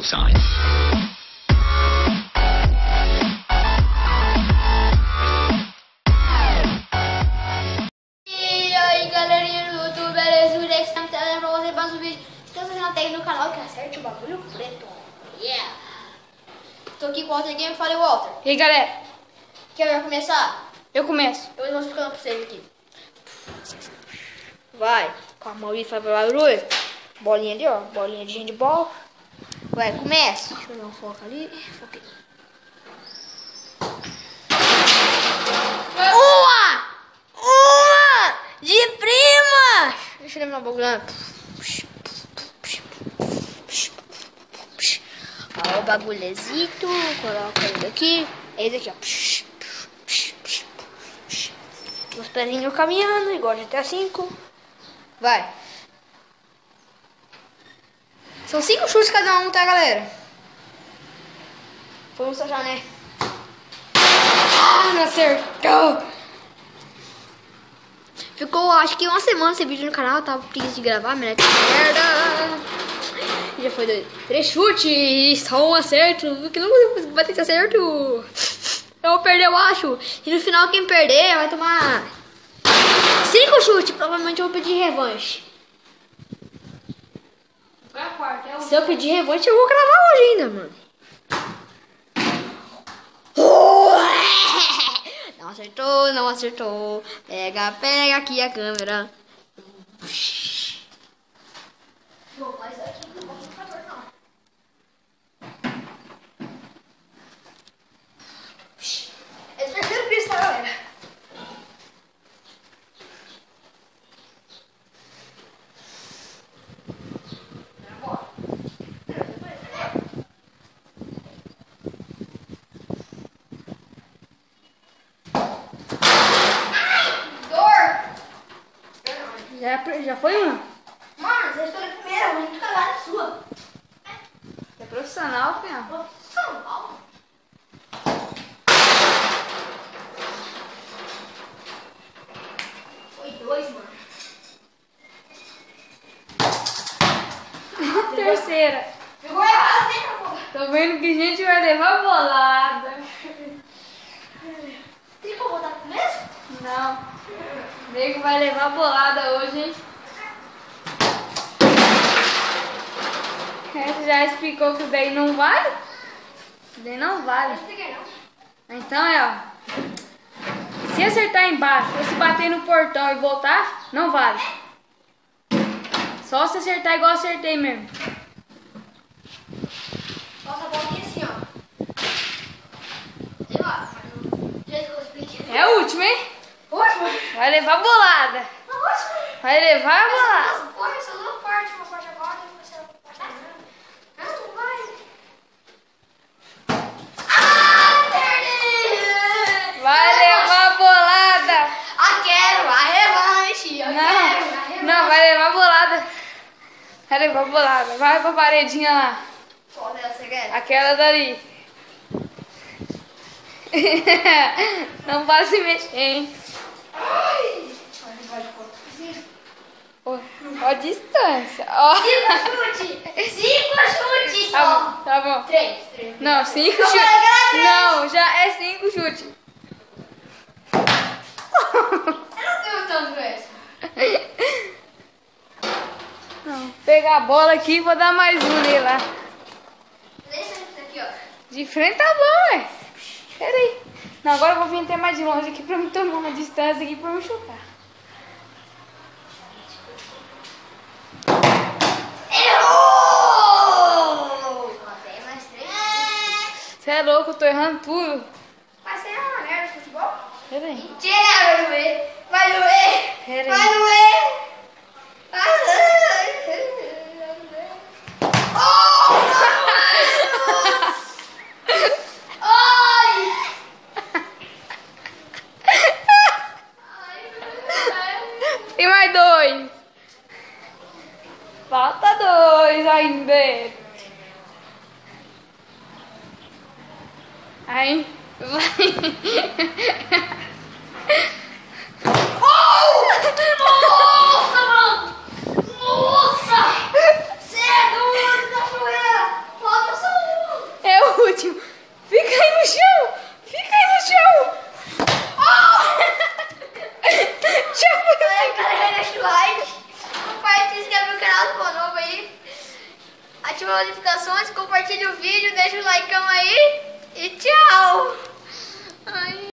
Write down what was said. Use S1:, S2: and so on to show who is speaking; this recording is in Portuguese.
S1: sign.
S2: E aí galerinha do YouTube, beleza? O vídeo que está trazendo pra vocês mais um vídeo. Estamos fazendo até aí no canal que acerte o bagulho preto. Yeah! Tô aqui com o Walter Game, falei Walter.
S3: E aí galera,
S2: Quem vai começar?
S3: eu começo.
S2: Eu vou explicando pra vocês aqui.
S3: Vai, com a mão ali faz barulho. Bolinha ali, ó, bolinha de handball.
S2: Vai, começa.
S3: Deixa eu dar um foco ali. Foquei.
S2: Uma de prima!
S3: Deixa eu lembrar um bagulho.
S2: Ó, o bagulhezito, coloca ele aqui.
S3: Esse aqui, ó. Os pezinhos caminhando, igual de GTA V.
S2: Vai. São 5 chutes cada um, tá, galera?
S3: Vamos já, né? Ah, não acertou!
S2: Ficou, acho que uma semana esse vídeo no canal, tava preguiça de gravar, mas que merda!
S3: Já foi 3 chutes, só um acerto. Que não consigo bater esse acerto.
S2: Eu vou perder, eu acho. E no final, quem perder vai tomar 5 chutes. Provavelmente eu vou pedir revanche. Se eu pedir revanche, eu vou gravar hoje ainda, mano. Não acertou, não acertou. Pega, pega aqui a câmera. Não, mas aqui não vai ficar dor, não. É o terceiro piso, tá, galera?
S3: Já foi uma?
S2: Mano, você estou na primeira, vou muito cagar na sua.
S3: É profissional, filho.
S2: Profissional. Foi 2, mano.
S3: Terceira.
S2: Pegou errado, hein, pô?
S3: Tô vendo que a gente vai levar bolada.
S2: Tem como botar no começo?
S3: Não. O nego vai levar bolada hoje, hein? Você já explicou que o daí não vale? O daí não vale.
S2: Não peguei, não.
S3: Então é, ó. Se acertar embaixo ou se bater no portão e voltar, não vale. Só se acertar igual eu acertei mesmo.
S2: Nossa, a bolinha assim, ó. Sei lá, mas do jeito que eu expliquei.
S3: É o último, hein?
S2: Último?
S3: Vai levar bolada.
S2: Não, último.
S3: Vai levar bolada.
S2: Essa porra, essa duas partes, uma parte agora, depois você vai cortar. Não, não vai. Ah, perdi!
S3: Vai levar bolada.
S2: Ah, quero a revanche. Eu quero a revanche.
S3: Não, vai levar bolada. Vai levar bolada. Vai pra paredinha lá.
S2: Qual dela você quer?
S3: Aquela dali. Não pode se mexer, hein?
S2: Ai!
S3: Ó a distância. Ó.
S2: 5 chutes! 5 chutes
S3: Tá
S2: só!
S3: bom, tá bom.
S2: 3.
S3: Não, 5
S2: Não,
S3: chutes.
S2: vai ganhar três.
S3: Não, já é 5 chutes.
S2: Eu não tenho tanto essa.
S3: Não, pegar a bola aqui e vou dar mais um nele lá.
S2: Deixa isso aqui, ó.
S3: De frente tá bom, ué. Pera aí. Não, agora eu vou vir até mais de longe aqui pra me tomar uma distância aqui pra me chutar.
S2: Errou! Tem mais 3.
S3: Você é louco, eu tô errando tudo.
S2: Vai ser uma merda de futebol?
S3: Pera aí.
S2: Mentira, vai doer! Vai doer!
S3: Pera
S2: Vai
S3: aí.
S2: doer! Vai doer! Oh, ai!
S3: Tem mais 2. Falta 2 ainda. Aí, vai.
S2: Nossa, mano! Nossa! Você é doido, cachoeira! Falta só
S3: ódio. Fica aí no chão. Fica aí no chão. Já foi.
S2: Galera, deixa o like. Compartilha, se inscreve no canal, se for novo aí. Ativa as notificações, compartilha o vídeo, deixa o like aí. E tchau. Ai.